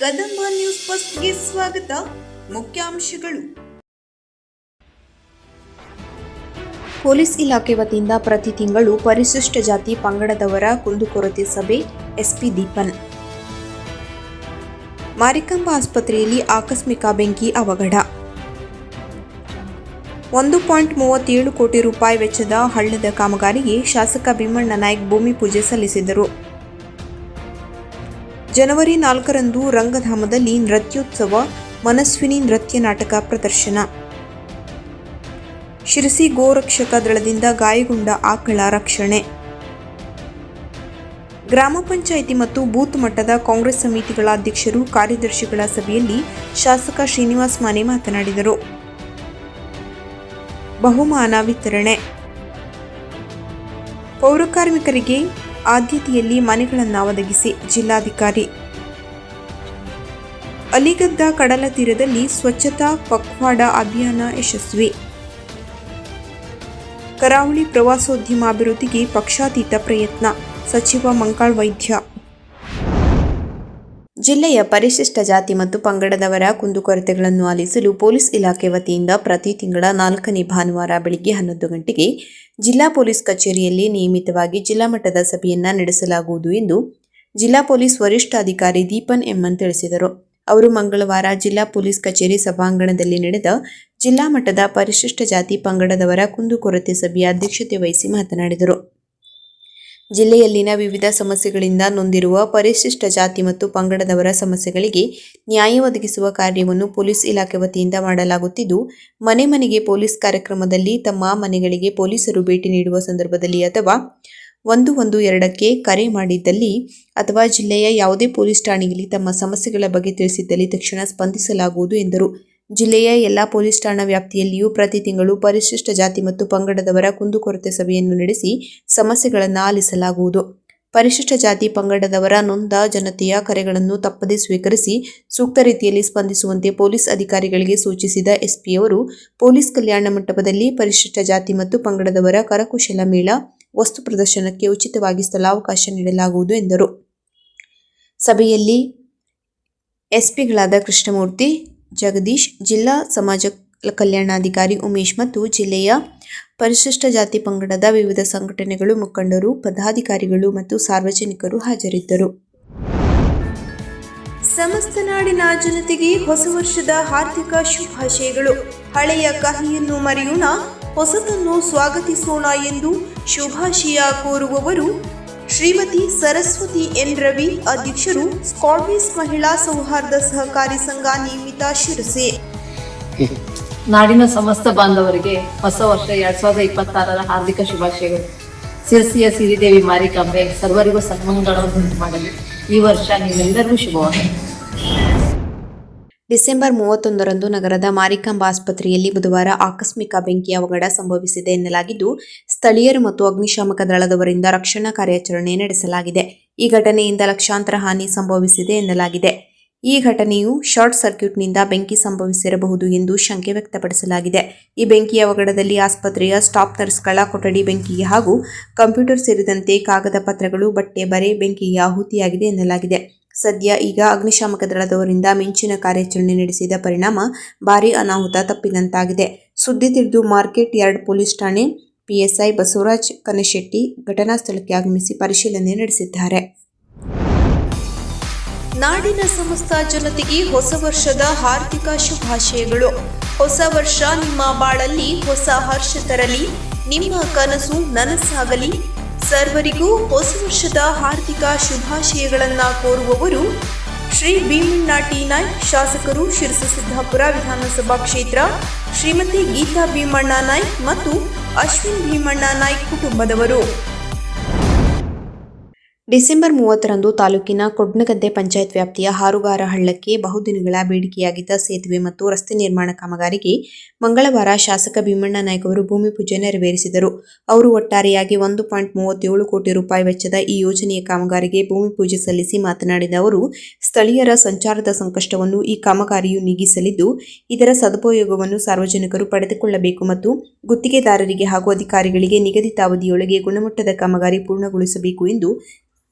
Kadamba news ಫಸ್ಟ್ಗೆ ಸ್ವಾಗತ. ಮುಖ್ಯಾಂಶಗಳು. ಪೊಲೀಸ್ ಇಲಾಖೆ ವತಿಯಿಂದ ಪ್ರತಿ ತಿಂಗಳು ಪರಿಶಿಷ್ಟ ಜಾತಿ ಪಂಗಡದವರ ಕುಂದುಕೊರತೆ ಸಭೆ. ಎಸ್ಪಿ ದೀಪನ್. ಮಾರಿಕಾಂಬಾ ಆಸ್ಪತ್ರೆಯಲ್ಲಿ ಆಕಸ್ಮಿಕ ಬೆಂಕಿ ಅವಘಡ. 1.37 ಕೋಟಿ ರೂಪಾಯಿ ವೆಚ್ಚದ ಹಳ್ಳದ ಕಾಮಗಾರಿಗೆ ಶಾಸಕ ಭೀಮಣ್ಣ ನಾಯ್ಕ ಭೂಮಿ ಪೂಜೆ ಸಲ್ಲಿಸಿದರು. ಜನವರಿ 4ರಂದು ರಂಗಧಾಮದಲ್ಲಿ ನೃತ್ಯೋತ್ಸವ, ಮನಸ್ವಿನಿ ನೃತ್ಯ ನಾಟಕ ಪ್ರದರ್ಶನ. ಶಿರಸಿ ಗೋರಕ್ಷಕ ದಳದಿಂದ ಗಾಯಗೊಂಡ ಆಕಳ ರಕ್ಷಣೆ. ಗ್ರಾಮ ಪಂಚಾಯಿತಿ ಮತ್ತು ಬೂತ್ ಮಟ್ಟದ ಕಾಂಗ್ರೆಸ್ ಸಮಿತಿಗಳ ಅಧ್ಯಕ್ಷರು, ಕಾರ್ಯದರ್ಶಿಗಳ ಸಭೆಯಲ್ಲಿ ಶಾಸಕ ಶ್ರೀನಿವಾಸ್ ಮಾನೆ ಮಾತನಾಡಿದರು. ಬಹುಮಾನ ವಿತರಣೆ. ಪೌರಕಾರ್ಮಿಕರಿಗೆ ಆದ್ಯತೆಯಲ್ಲಿ ಮನೆಗಳನ್ನು ಒದಗಿಸಿ ಜಿಲ್ಲಾಧಿಕಾರಿ. ಅಲಿಗದ್ದ ಕಡಲ ತೀರದಲ್ಲಿ ಸ್ವಚ್ಛತಾ ಪಖ್ವಾಡ ಅಭಿಯಾನ ಯಶಸ್ವಿ. ಕರಾವಳಿ ಪ್ರವಾಸೋದ್ಯಮ ಅಭಿವೃದ್ಧಿಗೆ ಪಕ್ಷಾತೀತ ಪ್ರಯತ್ನ. ಸಚಿವ ಮಂಕಾಳ್ ವೈದ್ಯ. ಜಿಲ್ಲೆಯ ಪರಿಶಿಷ್ಟ ಜಾತಿ ಮತ್ತು ಪಂಗಡದವರ ಕುಂದುಕೊರತೆಗಳನ್ನು ಆಲಿಸಲು ಪೊಲೀಸ್ ಇಲಾಖೆ ವತಿಯಿಂದ ಪ್ರತಿ ತಿಂಗಳ 4ನೇ ಭಾನುವಾರ ಬೆಳಗ್ಗೆ 11 ಗಂಟೆಗೆ ಜಿಲ್ಲಾ ಪೊಲೀಸ್ ಕಚೇರಿಯಲ್ಲಿ ನಿಯಮಿತವಾಗಿ ಜಿಲ್ಲಾ ಮಟ್ಟದ ಸಭೆಯನ್ನು ನಡೆಸಲಾಗುವುದು ಎಂದು ಜಿಲ್ಲಾ ಪೊಲೀಸ್ ವರಿಷ್ಠಾಧಿಕಾರಿ ದೀಪನ್ ಎಂಎನ್ ತಿಳಿಸಿದರು. ಅವರು ಮಂಗಳವಾರ ಜಿಲ್ಲಾ ಪೊಲೀಸ್ ಕಚೇರಿ ಸಭಾಂಗಣದಲ್ಲಿ ನಡೆದ ಜಿಲ್ಲಾ ಮಟ್ಟದ ಪರಿಶಿಷ್ಟ ಜಾತಿ ಪಂಗಡದವರ ಕುಂದುಕೊರತೆ ಸಭೆಯ ಅಧ್ಯಕ್ಷತೆ ವಹಿಸಿ ಮಾತನಾಡಿದರು. ಜಿಲ್ಲೆಯಲ್ಲಿನ ವಿವಿಧ ಸಮಸ್ಯೆಗಳಿಂದ ನೊಂದಿರುವ ಪರಿಶಿಷ್ಟ ಜಾತಿ ಮತ್ತು ಪಂಗಡದವರ ಸಮಸ್ಯೆಗಳಿಗೆ ನ್ಯಾಯ ಒದಗಿಸುವ ಕಾರ್ಯವನ್ನು ಪೊಲೀಸ್ ಇಲಾಖೆ ವತಿಯಿಂದ ಮಾಡಲಾಗುತ್ತಿದ್ದು, ಮನೆ ಮನೆಗೆ ಪೊಲೀಸ್ ಕಾರ್ಯಕ್ರಮದಲ್ಲಿ ತಮ್ಮ ಮನೆಗಳಿಗೆ ಪೊಲೀಸರು ಭೇಟಿ ನೀಡುವ ಸಂದರ್ಭದಲ್ಲಿ ಅಥವಾ 112ಕ್ಕೆ ಕರೆ ಮಾಡಿದ್ದಲ್ಲಿ ಅಥವಾ ಜಿಲ್ಲೆಯ ಯಾವುದೇ ಪೊಲೀಸ್ ಠಾಣೆಯಲ್ಲಿ ತಮ್ಮ ಸಮಸ್ಯೆಗಳ ಬಗ್ಗೆ ತಿಳಿಸಿದ್ದಲ್ಲಿ ತಕ್ಷಣ ಸ್ಪಂದಿಸಲಾಗುವುದು ಎಂದರು. ಜಿಲ್ಲೆಯ ಎಲ್ಲಾ ಪೊಲೀಸ್ ಠಾಣಾ ವ್ಯಾಪ್ತಿಯಲ್ಲಿಯೂ ಪ್ರತಿ ತಿಂಗಳು ಪರಿಶಿಷ್ಟ ಜಾತಿ ಮತ್ತು ಪಂಗಡದವರ ಕುಂದುಕೊರತೆ ಸಭೆಯನ್ನು ನಡೆಸಿ ಸಮಸ್ಯೆಗಳನ್ನು ಆಲಿಸಲಾಗುವುದು. ಪರಿಶಿಷ್ಟ ಜಾತಿ ಪಂಗಡದವರ ನೊಂದ ಜನತೆಯ ಕರೆಗಳನ್ನು ತಪ್ಪದೇ ಸ್ವೀಕರಿಸಿ ಸೂಕ್ತ ರೀತಿಯಲ್ಲಿ ಸ್ಪಂದಿಸುವಂತೆ ಪೊಲೀಸ್ ಅಧಿಕಾರಿಗಳಿಗೆ ಸೂಚಿಸಿದ ಎಸ್ಪಿಯವರು, ಪೊಲೀಸ್ ಕಲ್ಯಾಣ ಮಂಟಪದಲ್ಲಿ ಪರಿಶಿಷ್ಟ ಜಾತಿ ಮತ್ತು ಪಂಗಡದವರ ಕರಕುಶಲ ಮೇಳ, ವಸ್ತು ಪ್ರದರ್ಶನಕ್ಕೆ ಉಚಿತವಾಗಿ ಸ್ಥಳಾವಕಾಶ ನೀಡಲಾಗುವುದು ಎಂದರು. ಸಭೆಯಲ್ಲಿ ಎಸ್ಪಿಗಳಾದ ಕೃಷ್ಣಮೂರ್ತಿ, ಜಗದೀಶ್, ಜಿಲ್ಲಾ ಸಮಾಜ ಕಲ್ಯಾಣಾಧಿಕಾರಿ ಉಮೇಶ್ ಮತ್ತು ಜಿಲ್ಲೆಯ ಪರಿಶಿಷ್ಟ ಜಾತಿ ಪಂಗಡದ ವಿವಿಧ ಸಂಘಟನೆಗಳು, ಮುಖಂಡರು, ಪದಾಧಿಕಾರಿಗಳು ಮತ್ತು ಸಾರ್ವಜನಿಕರು ಹಾಜರಿದ್ದರು. ಸಮಸ್ತ ನಾಡಿನ ಜನತೆಗೆ ಹೊಸ ವರ್ಷದ ಹಾರ್ದಿಕ ಶುಭಾಶಯಗಳು. ಹಳೆಯ ಕಹಿಯನ್ನು ಮರೆಯೋಣ, ಹೊಸತನ್ನು ಸ್ವಾಗತಿಸೋಣ ಎಂದು ಶುಭಾಶಯ ಕೋರುವವರು ಶ್ರೀಮತಿ ಸರಸ್ವತಿ ಎನ್ ರವಿ, ಅಧ್ಯಕ್ಷರು, ಸ್ಕಾಡ್ವೇಸ್ ಮಹಿಳಾ ಸೌಹಾರ್ದ ಸಹಕಾರಿ ಸಂಘ, ನಿಯಮಿತ ಶಿರಸಿ. ನಾಡಿನ ಸಮಸ್ತ ಬಾಂಧವರಿಗೆ ಹೊಸ ವರ್ಷ 2026ರ ಹಾರ್ದಿಕ ಶುಭಾಶಯಗಳು. ಶಿರಸಿಯ ಸಿರಿದೇವಿ ಮಾರಿಕಾಂಬೆ ಸರ್ವರಿಗೂ ಸನ್ಮಂಗಳವನ್ನು ಮಾಡಲಿ. ಈ ವರ್ಷ ನಿಮ್ಮೆಲ್ಲರಿಗೂ ಶುಭವಾಗಲಿ. ಡಿಸೆಂಬರ್ 31ರಂದು ನಗರದ ಮಾರಿಕಾಂಬಾ ಆಸ್ಪತ್ರೆಯಲ್ಲಿ ಬುಧವಾರ ಆಕಸ್ಮಿಕ ಬೆಂಕಿ ಅವಘಡ ಸಂಭವಿಸಿದೆ ಎನ್ನಲಾಗಿದ್ದು, ಸ್ಥಳೀಯರು ಮತ್ತು ಅಗ್ನಿಶಾಮಕ ದಳದವರಿಂದ ರಕ್ಷಣಾ ಕಾರ್ಯಾಚರಣೆ ನಡೆಸಲಾಗಿದೆ. ಈ ಘಟನೆಯಿಂದ ಲಕ್ಷಾಂತರ ಹಾನಿ ಸಂಭವಿಸಿದೆ ಎನ್ನಲಾಗಿದೆ. ಈ ಘಟನೆಯು ಶಾರ್ಟ್ ಸರ್ಕ್ಯೂಟ್ನಿಂದ ಬೆಂಕಿ ಸಂಭವಿಸಿರಬಹುದು ಎಂದು ಶಂಕೆ ವ್ಯಕ್ತಪಡಿಸಲಾಗಿದೆ. ಈ ಬೆಂಕಿ ಅವಘಡದಲ್ಲಿ ಆಸ್ಪತ್ರೆಯ ಸ್ಟಾಫ್ ನರ್ಸ್ಗಳ ಕೊಠಡಿ ಬೆಂಕಿಗೆ ಹಾಗೂ ಕಂಪ್ಯೂಟರ್ ಸೇರಿದಂತೆ ಕಾಗದ ಪತ್ರಗಳು, ಬಟ್ಟೆ, ಬರೆ ಬೆಂಕಿಗೆ ಆಹುತಿಯಾಗಿದೆ ಎನ್ನಲಾಗಿದೆ. ಸದ್ಯ ಈಗ ಅಗ್ನಿಶಾಮಕ ದಳದವರಿಂದ ಮಿಂಚಿನ ಕಾರ್ಯಾಚರಣೆ ನಡೆಸಿದ ಪರಿಣಾಮ ಭಾರೀ ಅನಾಹುತ ತಪ್ಪಿದಂತಾಗಿದೆ. ಸುದ್ದಿ ತಿಳಿದು ಮಾರ್ಕೆಟ್ ಯಾರ್ಡ್ ಪೊಲೀಸ್ ಠಾಣೆ ಪಿಎಸ್ಐ ಬಸವರಾಜ್ ಕನಶೆಟ್ಟಿ ಘಟನಾ ಸ್ಥಳಕ್ಕೆ ಆಗಮಿಸಿ ಪರಿಶೀಲನೆ ನಡೆಸಿದ್ದಾರೆ. ನಾಡಿನ ಸಮಸ್ತ ಜನತೆಗೆ ಹೊಸ ವರ್ಷದ ಹಾರ್ದಿಕ ಶುಭಾಶಯಗಳು. ಹೊಸ ವರ್ಷ ನಿಮ್ಮ ಬಾಳಲ್ಲಿ ಹೊಸ ಹರ್ಷ ತರಲಿ, ನಿಮ್ಮ ಕನಸು ನನಸಾಗಲಿ. ಸರ್ವರಿಗೂ ಹೊಸ ವರ್ಷದ ಹಾರ್ದಿಕ ಶುಭಾಶಯಗಳನ್ನು ಕೋರುವವರು ಶ್ರೀ ಭೀಮಣ್ಣ ಟಿ ನಾಯ್ಕ್, ಶಾಸಕರು, ಶಿರಸಿ ಸಿದ್ದಾಪುರ ವಿಧಾನಸಭಾ ಕ್ಷೇತ್ರ, ಶ್ರೀಮತಿ ಗೀತಾ ಭೀಮಣ್ಣ ನಾಯ್ಕ್ ಮತ್ತು ಅಶ್ವಿನ್ ಭೀಮಣ್ಣ ನಾಯ್ಕ್ ಕುಟುಂಬದವರು. ಡಿಸೆಂಬರ್ 30ರಂದು ತಾಲೂಕಿನ ಕೊಡ್ನಗದ್ದೆ ಪಂಚಾಯತ್ ವ್ಯಾಪ್ತಿಯ ಹಾರುಗಾರ ಹಳ್ಳಕ್ಕೆ ಬಹುದಿನಗಳ ಬೇಡಿಕೆಯಾಗಿದ್ದ ಸೇತುವೆ ಮತ್ತು ರಸ್ತೆ ನಿರ್ಮಾಣ ಕಾಮಗಾರಿಗೆ ಮಂಗಳವಾರ ಶಾಸಕ ಭೀಮಣ್ಣ ನಾಯ್ಕ ಅವರು ಭೂಮಿ ಪೂಜೆ ನೆರವೇರಿಸಿದರು. ಅವರು ಒಟ್ಟಾರೆಯಾಗಿ 1.37 ಕೋಟಿ ರೂಪಾಯಿ ವೆಚ್ಚದ ಈ ಯೋಜನೆಯ ಕಾಮಗಾರಿಗೆ ಭೂಮಿ ಪೂಜೆ ಸಲ್ಲಿಸಿ ಮಾತನಾಡಿದ ಅವರು, ಸ್ಥಳೀಯರ ಸಂಚಾರದ ಸಂಕಷ್ಟವನ್ನು ಈ ಕಾಮಗಾರಿಯು ನೀಗಿಸಲಿದ್ದು, ಇದರ ಸದುಪಯೋಗವನ್ನು ಸಾರ್ವಜನಿಕರು ಪಡೆದುಕೊಳ್ಳಬೇಕು ಮತ್ತು ಗುತ್ತಿಗೆದಾರರಿಗೆ ಹಾಗೂ ಅಧಿಕಾರಿಗಳಿಗೆ ನಿಗದಿತ ಅವಧಿಯೊಳಗೆ ಗುಣಮಟ್ಟದ ಕಾಮಗಾರಿ ಪೂರ್ಣಗೊಳಿಸಬೇಕು ಎಂದು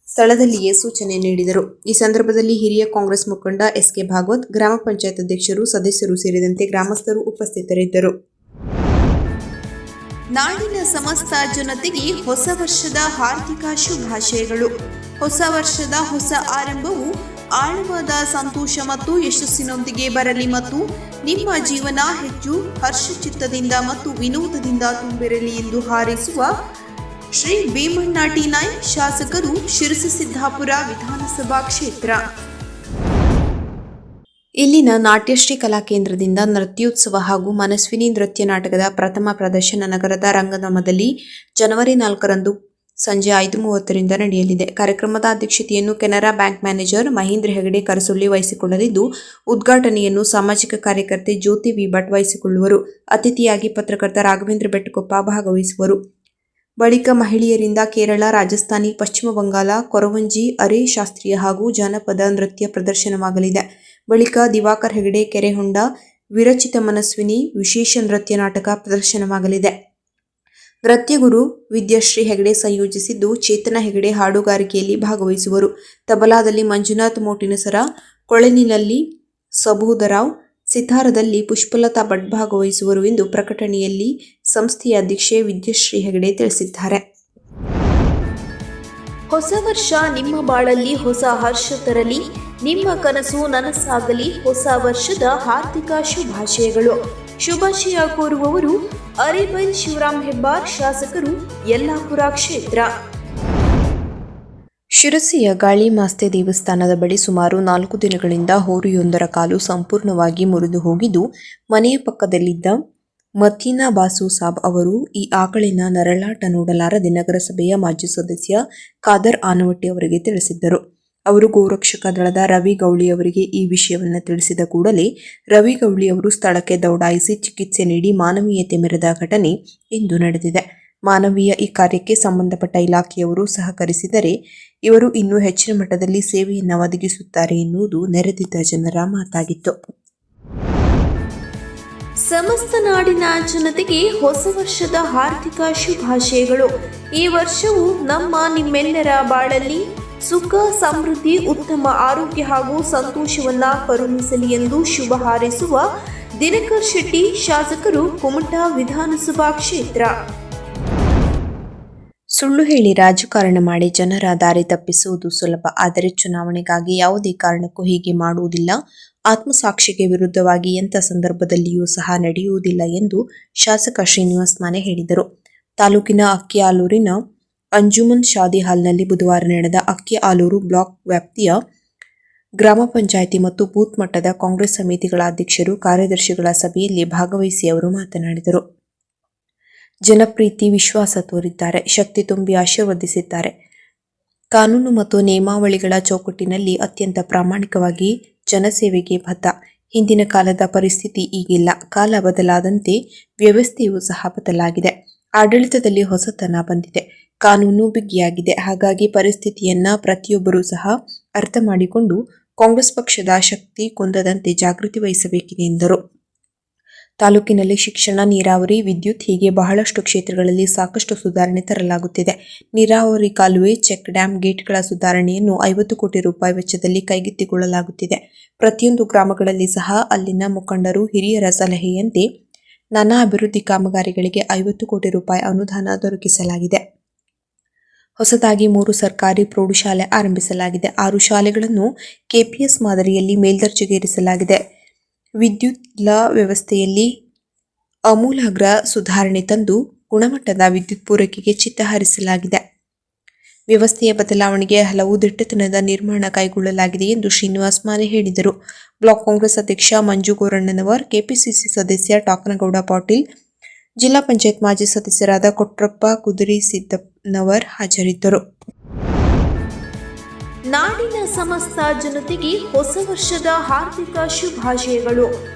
ಸ್ಥಳದಲ್ಲಿಯೇ ಸೂಚನೆ ನೀಡಿದರು. ಈ ಸಂದರ್ಭದಲ್ಲಿ ಹಿರಿಯ ಕಾಂಗ್ರೆಸ್ ಮುಖಂಡ ಎಸ್.ಕೆ. ಭಾಗವತ್, ಗ್ರಾಮ ಪಂಚಾಯತ್ ಅಧ್ಯಕ್ಷರು, ಸದಸ್ಯರು ಸೇರಿದಂತೆ ಗ್ರಾಮಸ್ಥರು ಉಪಸ್ಥಿತರಿದ್ದರು. ನಾಡಿನ ಸಮಸ್ತ ಜನತೆಗೆ ಹೊಸ ವರ್ಷದ ಹಾರ್ದಿಕ ಶುಭಾಶಯಗಳು. ಹೊಸ ವರ್ಷದ ಹೊಸ ಆರಂಭವು ಆಳವಾದ ಸಂತೋಷ ಮತ್ತು ಯಶಸ್ಸಿನೊಂದಿಗೆ ಬರಲಿ ಮತ್ತು ನಿಮ್ಮ ಜೀವನ ಹೆಚ್ಚು ಹರ್ಷಚಿತ್ತದಿಂದ ಮತ್ತು ವಿನೋದದಿಂದ ತುಂಬಿರಲಿ ಎಂದು ಹಾರೈಸುವ ಶ್ರೀ ಭೀಮಣ್ಣ ಟಿ9, ಶಾಸಕರು, ಶಿರಸಿ ಸಿದ್ದಾಪುರ ವಿಧಾನಸಭಾ ಕ್ಷೇತ್ರ. ಇಲ್ಲಿನ ನಾಟ್ಯಶ್ರೀ ಕಲಾ ಕೇಂದ್ರದಿಂದ ನೃತ್ಯೋತ್ಸವ ಹಾಗೂ ಮನಸ್ವಿನಿ ನೃತ್ಯ ನಾಟಕದ ಪ್ರಥಮ ಪ್ರದರ್ಶನ ನಗರದ ರಂಗಧಾಮದಲ್ಲಿ ಜನವರಿ 4ರಂದು ಸಂಜೆ 5:30ರಿಂದ ನಡೆಯಲಿದೆ. ಕಾರ್ಯಕ್ರಮದ ಅಧ್ಯಕ್ಷತೆಯನ್ನು ಕೆನರಾ ಬ್ಯಾಂಕ್ ಮ್ಯಾನೇಜರ್ ಮಹೇಂದ್ರ ಹೆಗಡೆ ಕರಸೊಳ್ಳಿ ವಹಿಸಿಕೊಳ್ಳಲಿದ್ದು, ಉದ್ಘಾಟನೆಯನ್ನು ಸಾಮಾಜಿಕ ಕಾರ್ಯಕರ್ತೆ ಜ್ಯೋತಿ ವಿ ಭಟ್ ವಹಿಸಿಕೊಳ್ಳುವರು. ಅತಿಥಿಯಾಗಿ ಪತ್ರಕರ್ತ ರಾಘವೇಂದ್ರ ಬೆಟ್ಟಕೊಪ್ಪ ಭಾಗವಹಿಸುವರು. ಬಳಿಕ ಮಹಿಳೆಯರಿಂದ ಕೇರಳ, ರಾಜಸ್ಥಾನಿ, ಪಶ್ಚಿಮ ಬಂಗಾಳ, ಕೊರವಂಜಿ, ಅರೆ ಶಾಸ್ತ್ರೀಯ ಹಾಗೂ ಜಾನಪದ ನೃತ್ಯ ಪ್ರದರ್ಶನವಾಗಲಿದೆ. ಬಳಿಕ ದಿವಾಕರ್ ಹೆಗಡೆ ಕೆರೆಹೊಂಡ ವಿರಚಿತ ಮನಸ್ವಿನಿ ವಿಶೇಷ ನೃತ್ಯ ನಾಟಕ ಪ್ರದರ್ಶನವಾಗಲಿದೆ. ನೃತ್ಯಗುರು ವಿದ್ಯಾಶ್ರೀ ಹೆಗಡೆ ಸಂಯೋಜಿಸಿದ್ದು, ಚೇತನ ಹೆಗಡೆ ಹಾಡುಗಾರಿಕೆಯಲ್ಲಿ ಭಾಗವಹಿಸುವರು. ತಬಲಾದಲ್ಲಿ ಮಂಜುನಾಥ್ ಮೋಟಿನಸರ, ಕೊಳಲಿನಲ್ಲಿ ಸಬೂದರಾವ್, ಸಿತಾರದಲ್ಲಿ ಪುಷ್ಪಲತಾ ಭಟ್ ಭಾಗವಹಿಸುವರು ಎಂದು ಪ್ರಕಟಣೆಯಲ್ಲಿ ಸಂಸ್ಥೆಯ ಅಧ್ಯಕ್ಷೆ ವಿದ್ಯಾಶ್ರೀ ಹೆಗಡೆ ತಿಳಿಸಿದ್ದಾರೆ. ಹೊಸ ವರ್ಷ ನಿಮ್ಮ ಬಾಳಲ್ಲಿ ಹೊಸ ಹರ್ಷ ತರಲಿ, ನಿಮ್ಮ ಕನಸು ನನಸಾಗಲಿ. ಹೊಸ ವರ್ಷದ ಹಾರ್ದಿಕ ಶುಭಾಶಯಗಳು. ಶುಭಾಶಯ ಕೋರುವವರು ಅರೇಬೈಲ್ ಶಿವರಾಮ್ ಹೆಬ್ಬಾರ್, ಶಾಸಕರು, ಯಲ್ಲಾಪುರ ಕ್ಷೇತ್ರ. ಶಿರಸಿಯ ಗಾಳಿ ಮಾಸ್ತೆ ದೇವಸ್ಥಾನದ ಬಳಿ ಸುಮಾರು 4 ದಿನಗಳಿಂದ ಹೋರಿಯೊಂದರ ಕಾಲು ಸಂಪೂರ್ಣವಾಗಿ ಮುರಿದು ಹೋಗಿದ್ದು, ಮನೆಯ ಪಕ್ಕದಲ್ಲಿದ್ದ ಮತೀನಾ ಬಾಸು ಸಾಬ್ ಅವರು ಈ ಆಕಳಿನ ನರಳಾಟ ನೋಡಲಾರದೆ ನಗರಸಭೆಯ ಮಾಜಿ ಸದಸ್ಯ ಖಾದರ್ ಆನವಟ್ಟಿ ಅವರಿಗೆ ತಿಳಿಸಿದ್ದರು. ಅವರು ಗೋರಕ್ಷಕ ದಳದ ರವಿ ಗೌಳಿ ಅವರಿಗೆ ಈ ವಿಷಯವನ್ನು ತಿಳಿಸಿದ ಕೂಡಲೇ ರವಿ ಗೌಳಿ ಅವರು ಸ್ಥಳಕ್ಕೆ ದೌಡಾಯಿಸಿ ಚಿಕಿತ್ಸೆ ನೀಡಿ ಮಾನವೀಯತೆ ಮೆರೆದ ಘಟನೆ ಇಂದು ನಡೆದಿದೆ. ಮಾನವೀಯ ಈ ಕಾರ್ಯಕ್ಕೆ ಸಂಬಂಧಪಟ್ಟ ಇಲಾಖೆಯವರು ಸಹಕರಿಸಿದರೆ ಇವರು ಇನ್ನೂ ಹೆಚ್ಚಿನ ಮಟ್ಟದಲ್ಲಿ ಸೇವೆಯನ್ನು ಒದಗಿಸುತ್ತಾರೆ ಎನ್ನುವುದು ನೆರೆದಿದ್ದ ಜನರ ಮಾತಾಗಿತ್ತು. ಸಮಸ್ತ ನಾಡಿನ ಜನತೆಗೆ ಹೊಸ ವರ್ಷದ ಹಾರ್ದಿಕ ಶುಭಾಶಯಗಳು. ಈ ವರ್ಷವು ನಿಮ್ಮೆಲ್ಲರ ಬಾಳಲ್ಲಿ ಸುಖ, ಸಮೃದ್ಧಿ, ಉತ್ತಮ ಆರೋಗ್ಯ ಹಾಗೂ ಸಂತೋಷವನ್ನ ಕರುಣಿಸಲಿ ಎಂದು ಶುಭ ಹಾರೈಸುವ ದಿನಕರ್ ಶೆಟ್ಟಿ, ಶಾಸಕರು, ಕುಮಟಾ ವಿಧಾನಸಭಾ ಕ್ಷೇತ್ರ. ಸುಳ್ಳು ಹೇಳಿ ರಾಜಕಾರಣ ಮಾಡಿ ಜನರ ದಾರಿ ತಪ್ಪಿಸುವುದು ಸುಲಭ. ಆದರೆ ಚುನಾವಣೆಗಾಗಿ ಯಾವುದೇ ಕಾರಣಕ್ಕೂ ಹೀಗೆ ಮಾಡುವುದಿಲ್ಲ. ಆತ್ಮಸಾಕ್ಷಿಗೆ ವಿರುದ್ಧವಾಗಿ ಎಂಥ ಸಂದರ್ಭದಲ್ಲಿಯೂ ಸಹ ನಡೆಯುವುದಿಲ್ಲ ಎಂದು ಶಾಸಕ ಶ್ರೀನಿವಾಸ್ ಮಾನೆ ಹೇಳಿದರು. ತಾಲೂಕಿನ ಅಕ್ಕಿಆಲೂರಿನ ಅಂಜುಮನ್ ಶಾದಿ ಹಾಲ್ನಲ್ಲಿ ಬುಧವಾರ ನಡೆದ ಅಕ್ಕಿಆಲೂರು ಬ್ಲಾಕ್ ವ್ಯಾಪ್ತಿಯ ಗ್ರಾಮ ಪಂಚಾಯಿತಿ ಮತ್ತು ಬೂತ್ ಮಟ್ಟದ ಕಾಂಗ್ರೆಸ್ ಸಮಿತಿಗಳ ಅಧ್ಯಕ್ಷರು, ಕಾರ್ಯದರ್ಶಿಗಳ ಸಭೆಯಲ್ಲಿ ಭಾಗವಹಿಸಿ ಅವರು ಮಾತನಾಡಿದರು. ಜನಪ್ರೀತಿ, ವಿಶ್ವಾಸ ತೋರಿದ್ದಾರೆ, ಶಕ್ತಿ ತುಂಬಿ ಆಶೀರ್ವದಿಸಿದ್ದಾರೆ. ಕಾನೂನು ಮತ್ತು ನಿಯಮಾವಳಿಗಳ ಚೌಕಟ್ಟಿನಲ್ಲಿ ಅತ್ಯಂತ ಪ್ರಾಮಾಣಿಕವಾಗಿ ಜನಸೇವೆಗೆ ಬದ್ಧ. ಹಿಂದಿನ ಕಾಲದ ಪರಿಸ್ಥಿತಿ ಈಗಿಲ್ಲ. ಕಾಲ ಬದಲಾದಂತೆ ವ್ಯವಸ್ಥೆಯೂ ಸಹ ಬದಲಾಗಿದೆ. ಆಡಳಿತದಲ್ಲಿ ಹೊಸತನ ಬಂದಿದೆ. ಕಾನೂನು ಬಿಗಿಯಾಗಿದೆ. ಹಾಗಾಗಿ ಪರಿಸ್ಥಿತಿಯನ್ನ ಪ್ರತಿಯೊಬ್ಬರೂ ಸಹ ಅರ್ಥ ಮಾಡಿಕೊಂಡು ಕಾಂಗ್ರೆಸ್ ಪಕ್ಷದ ಶಕ್ತಿ ಕುಂದದಂತೆ ಜಾಗೃತಿ ವಹಿಸಬೇಕಿದೆ ಎಂದರು. ತಾಲೂಕಿನಲ್ಲಿ ಶಿಕ್ಷಣ, ನೀರಾವರಿ, ವಿದ್ಯುತ್ ಹೀಗೆ ಬಹಳಷ್ಟು ಕ್ಷೇತ್ರಗಳಲ್ಲಿ ಸಾಕಷ್ಟು ಸುಧಾರಣೆ ತರಲಾಗುತ್ತಿದೆ. ನೀರಾವರಿ ಕಾಲುವೆ, ಚೆಕ್ ಡ್ಯಾಂ, ಗೇಟ್ಗಳ ಸುಧಾರಣೆಯನ್ನು 50 ಕೋಟಿ ರೂಪಾಯಿ ವೆಚ್ಚದಲ್ಲಿ ಕೈಗೆತ್ತಿಕೊಳ್ಳಲಾಗುತ್ತಿದೆ. ಪ್ರತಿಯೊಂದು ಗ್ರಾಮಗಳಲ್ಲಿ ಸಹ ಅಲ್ಲಿನ ಮುಖಂಡರು, ಹಿರಿಯರ ಸಲಹೆಯಂತೆ ನಾನಾ ಅಭಿವೃದ್ಧಿ ಕಾಮಗಾರಿಗಳಿಗೆ 50 ಕೋಟಿ ರೂಪಾಯಿ ಅನುದಾನ ದೊರಕಿಸಲಾಗಿದೆ. ಹೊಸದಾಗಿ 3 ಸರ್ಕಾರಿ ಪ್ರೌಢಶಾಲೆ ಆರಂಭಿಸಲಾಗಿದೆ. 6 ಶಾಲೆಗಳನ್ನು ಕೆಪಿಎಸ್ ಮಾದರಿಯಲ್ಲಿ ಮೇಲ್ದರ್ಜೆಗೇರಿಸಲಾಗಿದೆ. ವಿದ್ಯುತ್ ವ್ಯವಸ್ಥೆಯಲ್ಲಿ ಆಮೂಲಾಗ್ರ ಸುಧಾರಣೆ ತಂದು ಗುಣಮಟ್ಟದ ವಿದ್ಯುತ್ ಪೂರೈಕೆಗೆ ಚಿತ್ತ ಹರಿಸಲಾಗಿದೆ. ವ್ಯವಸ್ಥೆಯ ಬದಲಾವಣೆಗೆ ಹಲವು ದಿಟ್ಟತನದ ನಿರ್ಮಾಣ ಕೈಗೊಳ್ಳಲಾಗಿದೆ ಎಂದು ಶ್ರೀನಿವಾಸ್ ಮಾನೆ ಹೇಳಿದರು. ಬ್ಲಾಕ್ ಕಾಂಗ್ರೆಸ್ ಅಧ್ಯಕ್ಷ ಮಂಜು ಗೋರಣ್ಣನವರ್, ಕೆಪಿಸಿಸಿ ಸದಸ್ಯ ಟಾಕನಗೌಡ ಪಾಟೀಲ್, ಜಿಲ್ಲಾ ಪಂಚಾಯತ್ ಮಾಜಿ ಸದಸ್ಯರಾದ ಕೊಟ್ರಪ್ಪ ಕುದುರಿ ಸಿದ್ದಪ್ಪನವರ್ ಹಾಜರಿದ್ದರು. ನಾಡಿನ ಸಮಸ್ತ ಜನತೆಗೆ ಹೊಸ ವರ್ಷದ ಹಾರ್ದಿಕ ಶುಭಾಶಯಗಳು.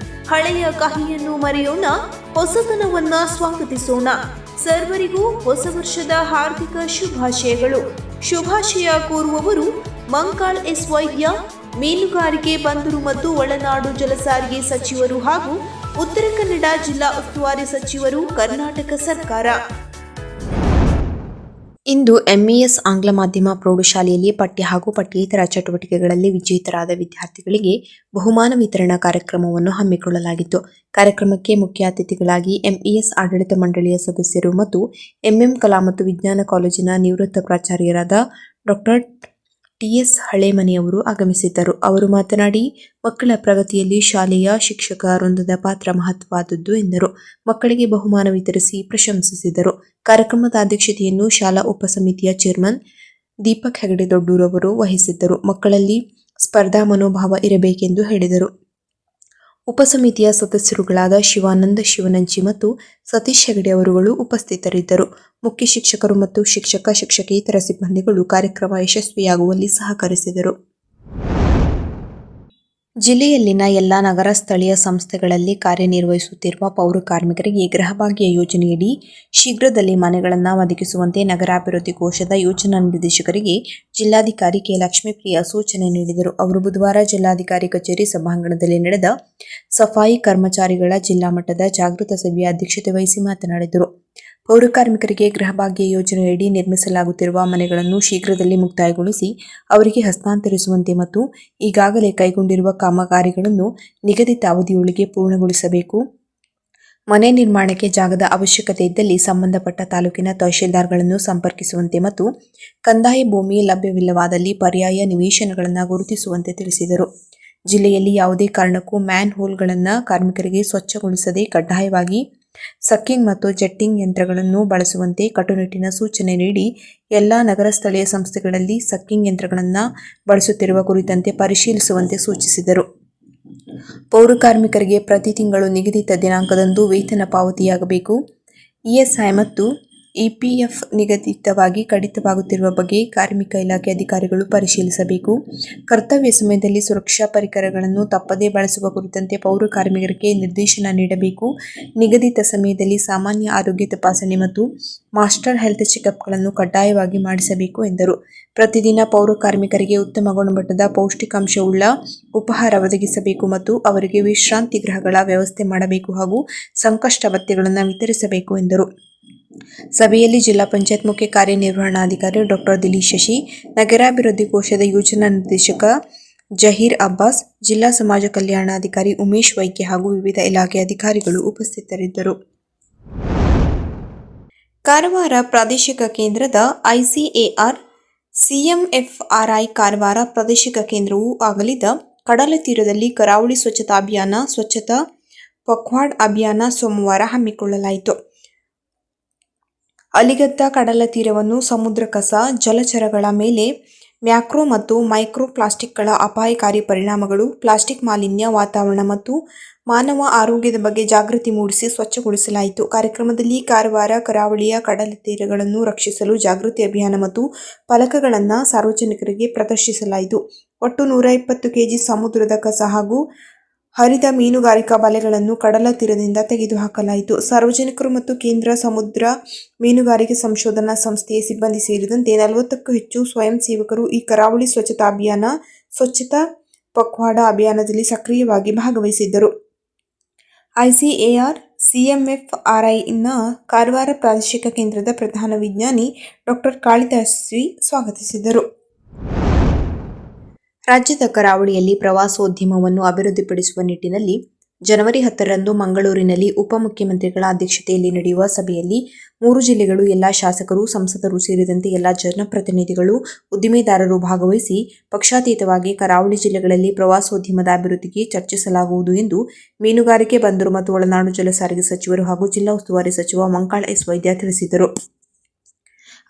ಹಳೆಯ ಕಹಿಯನ್ನು ಮರೆಯೋಣ, ಹೊಸತನವನ್ನ ಸ್ವಾಗತಿಸೋಣ. ಸರ್ವರಿಗೂ ಹೊಸ ವರ್ಷದ ಹಾರ್ದಿಕ ಶುಭಾಶಯಗಳು. ಶುಭಾಶಯ ಕೋರುವವರು ಮಂಕಾಳ್ ಎಸ್ ವೈದ್ಯ, ಮೀನುಗಾರಿಕೆ, ಬಂದರು ಮತ್ತು ಒಳನಾಡು ಜಲಸಾರಿಗೆ ಸಚಿವರು ಹಾಗೂ ಉತ್ತರ ಕನ್ನಡ ಜಿಲ್ಲಾ ಉಸ್ತುವಾರಿ ಸಚಿವರು, ಕರ್ನಾಟಕ ಸರ್ಕಾರ. ಇಂದು ಎಂಇಎಸ್ ಆಂಗ್ಲ ಮಾಧ್ಯಮ ಪ್ರೌಢಶಾಲೆಯಲ್ಲಿ ಪಠ್ಯ ಹಾಗೂ ಪಠ್ಯೇತರ ಚಟುವಟಿಕೆಗಳಲ್ಲಿ ವಿಜೇತರಾದ ವಿದ್ಯಾರ್ಥಿಗಳಿಗೆ ಬಹುಮಾನ ವಿತರಣಾ ಕಾರ್ಯಕ್ರಮವನ್ನು ಹಮ್ಮಿಕೊಳ್ಳಲಾಗಿತ್ತು. ಕಾರ್ಯಕ್ರಮಕ್ಕೆ ಮುಖ್ಯ ಅತಿಥಿಗಳಾಗಿ ಎಂಇಎಸ್ ಆಡಳಿತ ಮಂಡಳಿಯ ಸದಸ್ಯರು ಮತ್ತು ಎಂಎಂ ಕಲಾ ಮತ್ತು ವಿಜ್ಞಾನ ಕಾಲೇಜಿನ ನಿವೃತ್ತ ಪ್ರಾಚಾರ್ಯರಾದ ಡಾಕ್ಟರ್ ಟಿಎಸ್ ಹಳೇಮನಿಯವರು ಆಗಮಿಸಿದ್ದರು. ಅವರು ಮಾತನಾಡಿ, ಮಕ್ಕಳ ಪ್ರಗತಿಯಲ್ಲಿ ಶಾಲೆಯ ಶಿಕ್ಷಕ ವೃಂದದ ಪಾತ್ರ ಮಹತ್ವವಾದದ್ದು ಎಂದರು. ಮಕ್ಕಳಿಗೆ ಬಹುಮಾನ ವಿತರಿಸಿ ಪ್ರಶಂಸಿಸಿದರು. ಕಾರ್ಯಕ್ರಮದ ಅಧ್ಯಕ್ಷತೆಯನ್ನು ಶಾಲಾ ಉಪಸಮಿತಿಯ ಚೇರ್ಮನ್ ದೀಪಕ್ ಹೆಗಡೆ ದೊಡ್ಡೂರವರು ವಹಿಸಿದ್ದರು. ಮಕ್ಕಳಲ್ಲಿ ಸ್ಪರ್ಧಾ ಮನೋಭಾವ ಇರಬೇಕೆಂದು ಹೇಳಿದರು. ಉಪಸಮಿತಿಯ ಸದಸ್ಯರುಗಳಾದ ಶಿವಾನಂದ ಶಿವನಂಚಿ ಮತ್ತು ಸತೀಶ್ ಹೆಗಡೆ ಅವರುಗಳು ಉಪಸ್ಥಿತರಿದ್ದರು. ಮುಖ್ಯ ಶಿಕ್ಷಕರು ಮತ್ತು ಶಿಕ್ಷಕೇತರ ಸಿಬ್ಬಂದಿಗಳು ಕಾರ್ಯಕ್ರಮ ಯಶಸ್ವಿಯಾಗುವಲ್ಲಿ ಸಹಕರಿಸಿದರು. ಜಿಲ್ಲೆಯಲ್ಲಿನ ಎಲ್ಲ ನಗರ ಸ್ಥಳೀಯ ಸಂಸ್ಥೆಗಳಲ್ಲಿ ಕಾರ್ಯನಿರ್ವಹಿಸುತ್ತಿರುವ ಪೌರ ಕಾರ್ಮಿಕರಿಗೆ ಗೃಹಭಾಗ್ಯ ಯೋಜನೆಯಡಿ ಶೀಘ್ರದಲ್ಲಿ ಮನೆಗಳನ್ನು ಒದಗಿಸುವಂತೆ ನಗರಾಭಿವೃದ್ಧಿ ಕೋಶದ ಯೋಜನಾ ನಿರ್ದೇಶಕರಿಗೆ ಜಿಲ್ಲಾಧಿಕಾರಿ ಕೆ. ಲಕ್ಷ್ಮೀಪ್ರಿಯ ಸೂಚನೆ ನೀಡಿದರು. ಅವರು ಬುಧವಾರ ಜಿಲ್ಲಾಧಿಕಾರಿ ಕಚೇರಿ ಸಭಾಂಗಣದಲ್ಲಿ ನಡೆದ ಸಫಾಯಿ ಕರ್ಮಚಾರಿಗಳ ಜಿಲ್ಲಾ ಮಟ್ಟದ ಜಾಗೃತ ಸಭೆಯ ಅಧ್ಯಕ್ಷತೆ ವಹಿಸಿ ಮಾತನಾಡಿದರು. ಪೌರ ಕಾರ್ಮಿಕರಿಗೆ ಗೃಹಭಾಗ್ಯ ಯೋಜನೆಯಡಿ ನಿರ್ಮಿಸಲಾಗುತ್ತಿರುವ ಮನೆಗಳನ್ನು ಶೀಘ್ರದಲ್ಲಿ ಮುಕ್ತಾಯಗೊಳಿಸಿ ಅವರಿಗೆ ಹಸ್ತಾಂತರಿಸುವಂತೆ ಮತ್ತು ಈಗಾಗಲೇ ಕೈಗೊಂಡಿರುವ ಕಾಮಗಾರಿಗಳನ್ನು ನಿಗದಿತ ಅವಧಿಯೊಳಗೆ ಪೂರ್ಣಗೊಳಿಸಬೇಕು. ಮನೆ ನಿರ್ಮಾಣಕ್ಕೆ ಜಾಗದ ಅವಶ್ಯಕತೆ ಇದ್ದಲ್ಲಿ ಸಂಬಂಧಪಟ್ಟ ತಾಲೂಕಿನ ತಹಶೀಲ್ದಾರ್ಗಳನ್ನು ಸಂಪರ್ಕಿಸುವಂತೆ ಮತ್ತು ಕಂದಾಯ ಭೂಮಿ ಲಭ್ಯವಿಲ್ಲವಾದಲ್ಲಿ ಪರ್ಯಾಯ ನಿವೇಶನಗಳನ್ನು ಗುರುತಿಸುವಂತೆ ತಿಳಿಸಿದರು. ಜಿಲ್ಲೆಯಲ್ಲಿ ಯಾವುದೇ ಕಾರಣಕ್ಕೂ ಮ್ಯಾನ್ ಹೋಲ್ಗಳನ್ನು ಕಾರ್ಮಿಕರಿಗೆ ಸ್ವಚ್ಛಗೊಳಿಸದೆ ಕಡ್ಡಾಯವಾಗಿ ಸಕ್ಕಿಂಗ್ ಮತ್ತು ಜೆಟ್ಟಿಂಗ್ ಯಂತ್ರಗಳನ್ನು ಬಳಸುವಂತೆ ಕಟ್ಟುನಿಟ್ಟಿನ ಸೂಚನೆ ನೀಡಿ ಎಲ್ಲ ನಗರ ಸ್ಥಳೀಯ ಸಂಸ್ಥೆಗಳಲ್ಲಿ ಸಕ್ಕಿಂಗ್ ಯಂತ್ರಗಳನ್ನು ಬಳಸುತ್ತಿರುವ ಕುರಿತಂತೆ ಪರಿಶೀಲಿಸುವಂತೆ ಸೂಚಿಸಿದರು. ಪೌರ ಕಾರ್ಮಿಕರಿಗೆ ಪ್ರತಿ ತಿಂಗಳು ನಿಗದಿತ ದಿನಾಂಕದಂದು ವೇತನ ಪಾವತಿಯಾಗಬೇಕು. ಇಎಸ್ಐ ಮತ್ತು ಇಪಿಎಫ್ ನಿಗದಿತವಾಗಿ ಕಡಿತವಾಗುತ್ತಿರುವ ಬಗ್ಗೆ ಕಾರ್ಮಿಕ ಇಲಾಖೆ ಅಧಿಕಾರಿಗಳು ಪರಿಶೀಲಿಸಬೇಕು. ಕರ್ತವ್ಯ ಸಮಯದಲ್ಲಿ ಸುರಕ್ಷಾ ಪರಿಕರಗಳನ್ನು ತಪ್ಪದೇ ಬಳಸುವ ಕುರಿತಂತೆ ಪೌರ ಕಾರ್ಮಿಕರಿಗೆ ನಿರ್ದೇಶನ ನೀಡಬೇಕು. ನಿಗದಿತ ಸಮಯದಲ್ಲಿ ಸಾಮಾನ್ಯ ಆರೋಗ್ಯ ತಪಾಸಣೆ ಮತ್ತು ಮಾಸ್ಟರ್ ಹೆಲ್ತ್ ಚೆಕಪ್ಗಳನ್ನು ಕಡ್ಡಾಯವಾಗಿ ಮಾಡಿಸಬೇಕು ಎಂದರು. ಪ್ರತಿದಿನ ಪೌರ ಕಾರ್ಮಿಕರಿಗೆ ಉತ್ತಮ ಗುಣಮಟ್ಟದ ಪೌಷ್ಟಿಕಾಂಶವುಳ್ಳ ಉಪಹಾರ ಒದಗಿಸಬೇಕು ಮತ್ತು ಅವರಿಗೆ ವಿಶ್ರಾಂತಿ ಗೃಹಗಳ ವ್ಯವಸ್ಥೆ ಮಾಡಬೇಕು ಹಾಗೂ ಸಂಕಷ್ಟ ಭತ್ಯೆಗಳನ್ನು ವಿತರಿಸಬೇಕು ಎಂದರು. ಸಭೆಯಲ್ಲಿ ಜಿಲ್ಲಾ ಪಂಚಾಯತ್ ಮುಖ್ಯ ಕಾರ್ಯನಿರ್ವಹಣಾಧಿಕಾರಿ ಡಾಕ್ಟರ್ ದಿಲೀಶ್ ಶಶಿ, ನಗರಾಭಿವೃದ್ಧಿ ಕೋಶದ ಯೋಜನಾ ನಿರ್ದೇಶಕ ಜಹೀರ್ ಅಬ್ಬಾಸ್, ಜಿಲ್ಲಾ ಸಮಾಜ ಕಲ್ಯಾಣಾಧಿಕಾರಿ ಉಮೇಶ್ ವೈದ್ಯ ಹಾಗೂ ವಿವಿಧ ಇಲಾಖೆ ಅಧಿಕಾರಿಗಳು ಉಪಸ್ಥಿತರಿದ್ದರು. ಕಾರವಾರ ಪ್ರಾದೇಶಿಕ ಕೇಂದ್ರದ ಐಸಿಎಆರ್ ಸಿಎಂಎಫ್ಆರ್ಐ ಕಾರವಾರ ಪ್ರಾದೇಶಿಕ ಕೇಂದ್ರವು ಅಗಲಿದ ಕಡಲ ತೀರದಲ್ಲಿ ಕರಾವಳಿ ಸ್ವಚ್ಛತಾ ಅಭಿಯಾನ ಸ್ವಚ್ಛತಾ ಪಖ್ವಾಡ ಅಭಿಯಾನ ಸೋಮವಾರ ಹಮ್ಮಿಕೊಳ್ಳಲಾಯಿತು. ಅಲಿಗದ್ದ ಕಡಲ ತೀರವನ್ನು ಸಮುದ್ರ ಕಸ, ಜಲಚರಗಳ ಮೇಲೆ ಮ್ಯಾಕ್ರೋ ಮತ್ತು ಮೈಕ್ರೋ ಪ್ಲಾಸ್ಟಿಕ್ಗಳ ಅಪಾಯಕಾರಿ ಪರಿಣಾಮಗಳು, ಪ್ಲಾಸ್ಟಿಕ್ ಮಾಲಿನ್ಯ, ವಾತಾವರಣ ಮತ್ತು ಮಾನವ ಆರೋಗ್ಯದ ಬಗ್ಗೆ ಜಾಗೃತಿ ಮೂಡಿಸಿ ಸ್ವಚ್ಛಗೊಳಿಸಲಾಯಿತು. ಕಾರ್ಯಕ್ರಮದಲ್ಲಿ ಕಾರವಾರ ಕರಾವಳಿಯ ಕಡಲ ತೀರಗಳನ್ನು ರಕ್ಷಿಸಲು ಜಾಗೃತಿ ಅಭಿಯಾನ ಮತ್ತು ಫಲಕಗಳನ್ನು ಸಾರ್ವಜನಿಕರಿಗೆ ಪ್ರದರ್ಶಿಸಲಾಯಿತು. ಒಟ್ಟು 120 ಕೆಜಿ ಸಮುದ್ರದ ಕಸ ಹಾಗೂ ಹರಿದ ಮೀನುಗಾರಿಕಾ ಬಲೆಗಳನ್ನು ಕಡಲ ತೀರದಿಂದ ತೆಗೆದುಹಾಕಲಾಯಿತು. ಸಾರ್ವಜನಿಕರು ಮತ್ತು ಕೇಂದ್ರ ಸಮುದ್ರ ಮೀನುಗಾರಿಕೆ ಸಂಶೋಧನಾ ಸಂಸ್ಥೆಯ ಸಿಬ್ಬಂದಿ ಸೇರಿದಂತೆ 40ಕ್ಕೂ ಹೆಚ್ಚು ಸ್ವಯಂ ಸೇವಕರು ಈ ಕರಾವಳಿ ಸ್ವಚ್ಛತಾ ಅಭಿಯಾನ ಸ್ವಚ್ಛತಾ ಪಖ್ವಾಡ ಅಭಿಯಾನದಲ್ಲಿ ಸಕ್ರಿಯವಾಗಿ ಭಾಗವಹಿಸಿದ್ದರು. ಐಸಿಎಆರ್ ಸಿಎಂಎಫ್ಆರ್ಐನ ಕಾರವಾರ ಪ್ರಾದೇಶಿಕ ಕೇಂದ್ರದ ಪ್ರಧಾನ ವಿಜ್ಞಾನಿ ಡಾಕ್ಟರ್ ಕಾಳಿದಾಸ್ ವಿ ಸ್ವಾಗತಿಸಿದರು. ರಾಜ್ಯದ ಕರಾವಳಿಯಲ್ಲಿ ಪ್ರವಾಸೋದ್ಯಮವನ್ನು ಅಭಿವೃದ್ಧಿಪಡಿಸುವ ನಿಟ್ಟಿನಲ್ಲಿ ಜನವರಿ 10ರಂದು ಮಂಗಳೂರಿನಲ್ಲಿ ಉಪಮುಖ್ಯಮಂತ್ರಿಗಳ ಅಧ್ಯಕ್ಷತೆಯಲ್ಲಿ ನಡೆಯುವ ಸಭೆಯಲ್ಲಿ 3 ಜಿಲ್ಲೆಗಳು ಎಲ್ಲ ಶಾಸಕರು, ಸಂಸದರು ಸೇರಿದಂತೆ ಎಲ್ಲ ಜನಪ್ರತಿನಿಧಿಗಳು, ಉದ್ದಿಮೆದಾರರು ಭಾಗವಹಿಸಿ ಪಕ್ಷಾತೀತವಾಗಿ ಕರಾವಳಿ ಜಿಲ್ಲೆಗಳಲ್ಲಿ ಪ್ರವಾಸೋದ್ಯಮದ ಅಭಿವೃದ್ಧಿಗೆ ಚರ್ಚಿಸಲಾಗುವುದು ಎಂದು ಮೀನುಗಾರಿಕೆ, ಬಂದರು ಮತ್ತು ಒಳನಾಡು ಜಲಸಾರಿಗೆ ಸಚಿವರು ಹಾಗೂ ಜಿಲ್ಲಾ ಉಸ್ತುವಾರಿ ಸಚಿವ ಮಂಕಾಳ ಎಸ್. ವೈದ್ಯ ತಿಳಿಸಿದರು.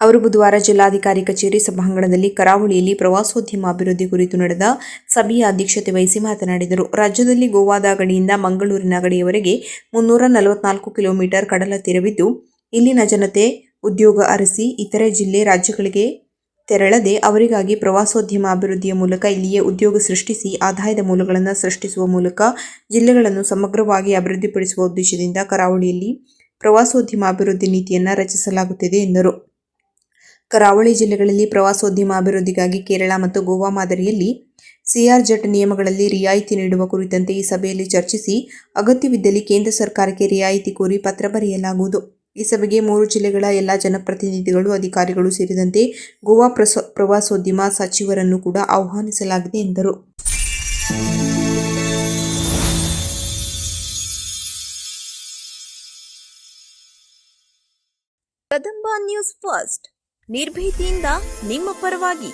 ಅವರು ಬುಧವಾರ ಜಿಲ್ಲಾಧಿಕಾರಿ ಕಚೇರಿ ಸಭಾಂಗಣದಲ್ಲಿ ಕರಾವಳಿಯಲ್ಲಿ ಪ್ರವಾಸೋದ್ಯಮ ಅಭಿವೃದ್ಧಿ ಕುರಿತು ನಡೆದ ಸಭೆಯ ಅಧ್ಯಕ್ಷತೆ ವಹಿಸಿ ಮಾತನಾಡಿದರು. ರಾಜ್ಯದಲ್ಲಿ ಗೋವಾದ ಗಡಿಯಿಂದ ಮಂಗಳೂರಿನ ಗಡಿಯವರೆಗೆ 344 ಕಿಲೋಮೀಟರ್ ಕಡಲ ತೀರವಿದ್ದು, ಇಲ್ಲಿನ ಜನತೆ ಉದ್ಯೋಗ ಅರಸಿ ಇತರೆ ಜಿಲ್ಲೆ, ರಾಜ್ಯಗಳಿಗೆ ತೆರಳದೆ ಅವರಿಗಾಗಿ ಪ್ರವಾಸೋದ್ಯಮ ಅಭಿವೃದ್ಧಿಯ ಮೂಲಕ ಇಲ್ಲಿಯೇ ಉದ್ಯೋಗ ಸೃಷ್ಟಿಸಿ ಆದಾಯದ ಮೂಲಗಳನ್ನು ಸೃಷ್ಟಿಸುವ ಮೂಲಕ ಜಿಲ್ಲೆಗಳನ್ನು ಸಮಗ್ರವಾಗಿ ಅಭಿವೃದ್ಧಿಪಡಿಸುವ ಉದ್ದೇಶದಿಂದ ಕರಾವಳಿಯಲ್ಲಿ ಪ್ರವಾಸೋದ್ಯಮ ಅಭಿವೃದ್ಧಿ ನೀತಿಯನ್ನು ರಚಿಸಲಾಗುತ್ತಿದೆ ಎಂದರು. ಕರಾವಳಿ ಜಿಲ್ಲೆಗಳಲ್ಲಿ ಪ್ರವಾಸೋದ್ಯಮ ಅಭಿವೃದ್ಧಿಗಾಗಿ ಕೇರಳ ಮತ್ತು ಗೋವಾ ಮಾದರಿಯಲ್ಲಿ ಸಿಆರ್ಜೆಡ್ ನಿಯಮಗಳಲ್ಲಿ ರಿಯಾಯಿತಿ ನೀಡುವ ಕುರಿತಂತೆ ಈ ಸಭೆಯಲ್ಲಿ ಚರ್ಚಿಸಿ ಅಗತ್ಯವಿದ್ದಲ್ಲಿ ಕೇಂದ್ರ ಸರ್ಕಾರಕ್ಕೆ ರಿಯಾಯಿತಿ ಕೋರಿ ಪತ್ರ ಬರೆಯಲಾಗುವುದು. ಈ ಸಭೆಗೆ 3 ಜಿಲ್ಲೆಗಳ ಎಲ್ಲ ಜನಪ್ರತಿನಿಧಿಗಳು, ಅಧಿಕಾರಿಗಳು ಸೇರಿದಂತೆ ಗೋವಾ ಪ್ರವಾಸೋದ್ಯಮ ಸಚಿವರನ್ನು ಕೂಡ ಆಹ್ವಾನಿಸಲಾಗಿದೆ ಎಂದರು. ಕದಂಬ ನ್ಯೂಸ್ ಫಸ್ಟ್, ನಿರ್ಭೀತಿಯಿಂದ ನಿಮ್ಮ ಪರವಾಗಿ.